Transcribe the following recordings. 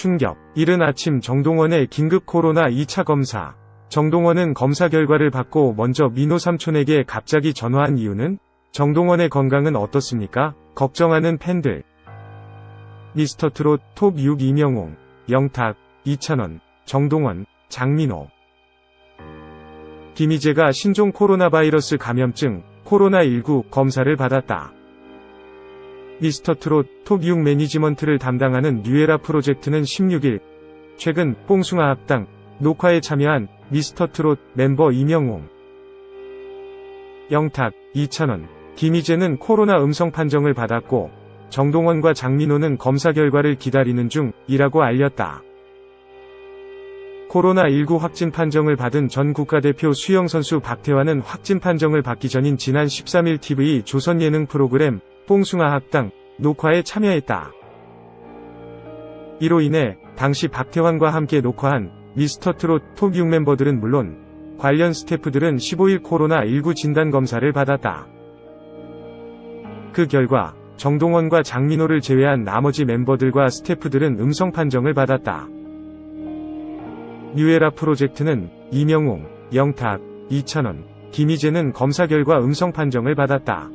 충격. 이른 아침 정동원의 긴급 코로나 2차 검사. 정동원은 검사 결과를 받고 먼저 민호 삼촌에게 갑자기 전화한 이유는? 정동원의 건강은 어떻습니까? 걱정하는 팬들. 미스터트롯 톱 6 이명웅, 영탁, 이찬원, 정동원, 장민호. 김희재가 신종 코로나 바이러스 감염증 코로나19 검사를 받았다. 미스터트롯 톱 6 매니지먼트를 담당하는 뉴에라 프로젝트는 16일 최근 뽕숭아 합당 녹화에 참여한 미스터트롯 멤버 이명웅, 영탁, 이찬원, 김희재는 코로나 음성 판정을 받았고 정동원과 장민호는 검사 결과를 기다리는 중이라고 알렸다. 코로나19 확진 판정을 받은 전 국가대표 수영선수 박태환은 확진 판정을 받기 전인 지난 13일 TV 조선 예능 프로그램 뽕숭아 합당 녹화에 참여했다. 이로 인해 당시 박태환과 함께 녹화한 미스터트롯 톱 6 멤버들은 물론 관련 스태프들은 15일 코로나19 진단검사를 받았다. 그 결과 정동원과 장민호를 제외한 나머지 멤버들과 스태프들은 음성 판정을 받았다. 뉴에라 프로젝트는 이명웅, 영탁, 이찬원, 김희재는 검사 결과 음성 판정을 받았다.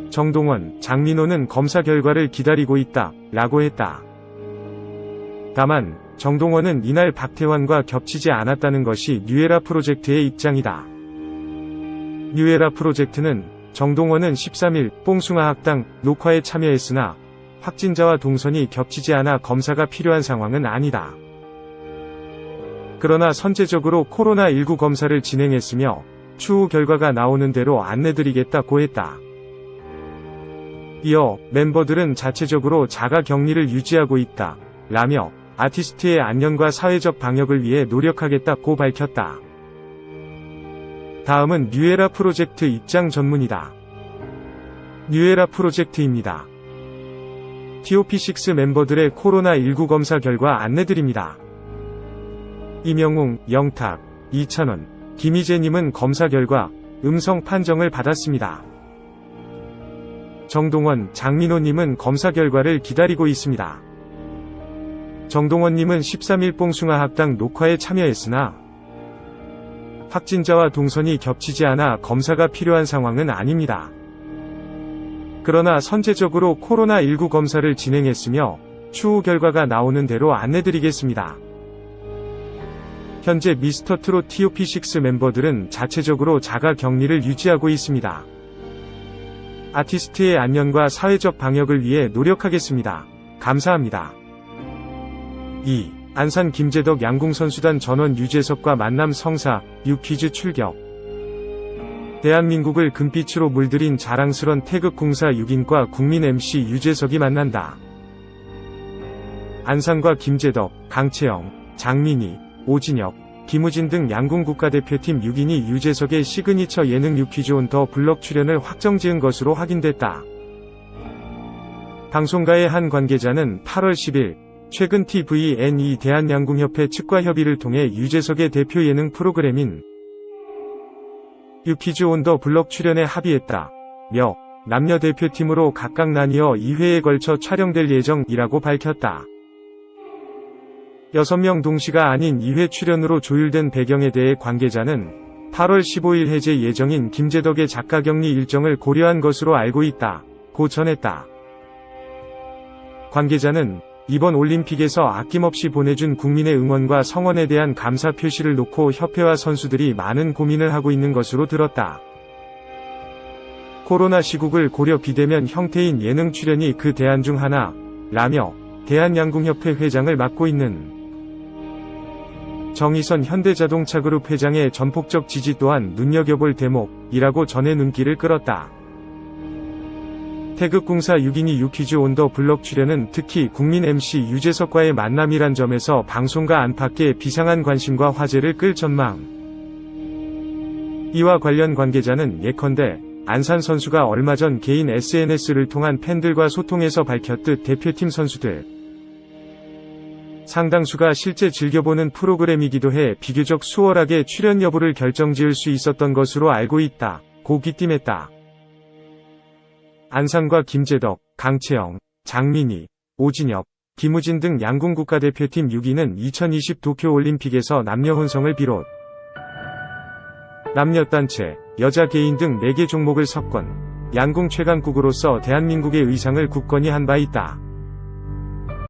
정동원, 장민호는 검사 결과를 기다리고 있다 라고 했다. 다만 정동원은 이날 박태환과 겹치지 않았다는 것이 뉴에라 프로젝트의 입장이다. 뉴에라 프로젝트는 정동원은 13일 뽕숭아 합당 녹화에 참여했으나 확진자와 동선이 겹치지 않아 검사가 필요한 상황은 아니다. 그러나 선제적으로 코로나19 검사를 진행했으며 추후 결과가 나오는 대로 안내드리겠다고 했다. 이어 멤버들은 자체적으로 자가 격리를 유지하고 있다 라며 아티스트의 안녕과 사회적 방역을 위해 노력하겠다고 밝혔다. 다음은 뉴에라 프로젝트 입장 전문이다. 뉴에라 프로젝트입니다. TOP6 멤버들의 코로나19 검사 결과 안내드립니다. 이명웅, 영탁, 이찬원, 김희재님은 검사 결과 음성 판정을 받았습니다. 정동원, 장민호님은 검사 결과를 기다리고 있습니다. 정동원님은 13일 뽕숭아 합당 녹화에 참여했으나 확진자와 동선이 겹치지 않아 검사가 필요한 상황은 아닙니다. 그러나 선제적으로 코로나19 검사를 진행했으며 추후 결과가 나오는 대로 안내드리겠습니다. 현재 미스터트롯 TOP6 멤버들은 자체적으로 자가 격리를 유지하고 있습니다. 아티스트의 안녕과 사회적 방역을 위해 노력하겠습니다. 감사합니다. 2. 안산 김재덕 양궁선수단 전원 유재석과 만남 성사 6 퀴즈 출격. 대한민국을 금빛으로 물들인 자랑스런 태극공사 6인과 국민 MC 유재석이 만난다. 안산과 김재덕, 강채영, 장민희, 오진혁, 김우진 등 양궁 국가대표팀 6인이 유재석의 시그니처 예능 6퀴즈 온 더 블럭 출연을 확정지은 것으로 확인됐다. 방송가의 한 관계자는 8월 10일 최근 TVNE 대한양궁협회 측과 협의를 통해 유재석의 대표 예능 프로그램인 6퀴즈 온 더 블럭 출연에 합의했다며 남녀 대표팀으로 각각 나뉘어 2회에 걸쳐 촬영될 예정이라고 밝혔다. 6명 동시가 아닌 2회 출연으로 조율된 배경에 대해 관계자는 8월 15일 해제 예정인 김재덕의 작가격리 일정을 고려한 것으로 알고 있다고 전했다. 관계자는 이번 올림픽에서 아낌없이 보내준 국민의 응원과 성원에 대한 감사 표시를 놓고 협회와 선수들이 많은 고민을 하고 있는 것으로 들었다. 코로나 시국을 고려 비대면 형태인 예능 출연이 그 대안 중 하나 라며 대한양궁협회 회장을 맡고 있는 정의선 현대자동차그룹 회장의 전폭적 지지 또한 눈여겨볼 대목이라고 전해 눈길을 끌었다. 태극공사 6인이 6퀴즈 온 더 블럭 출연은 특히 국민 MC 유재석과의 만남이란 점에서 방송가 안팎의 비상한 관심과 화제를 끌 전망. 이와 관련 관계자는 예컨대 안산 선수가 얼마 전 개인 SNS를 통한 팬들과 소통에서 밝혔듯 대표팀 선수들 상당수가 실제 즐겨보는 프로그램이기도 해 비교적 수월하게 출연 여부를 결정지을 수 있었던 것으로 알고 있다고 귀띔했다. 안산과 김재덕, 강채영, 장민희, 오진혁, 김우진 등 양궁 국가대표팀 6위는 2020 도쿄올림픽에서 남녀 혼성을 비롯 남녀 단체, 여자 개인 등 4개 종목을 석권, 양궁 최강국으로서 대한민국의 의상을 굳건히 한 바 있다.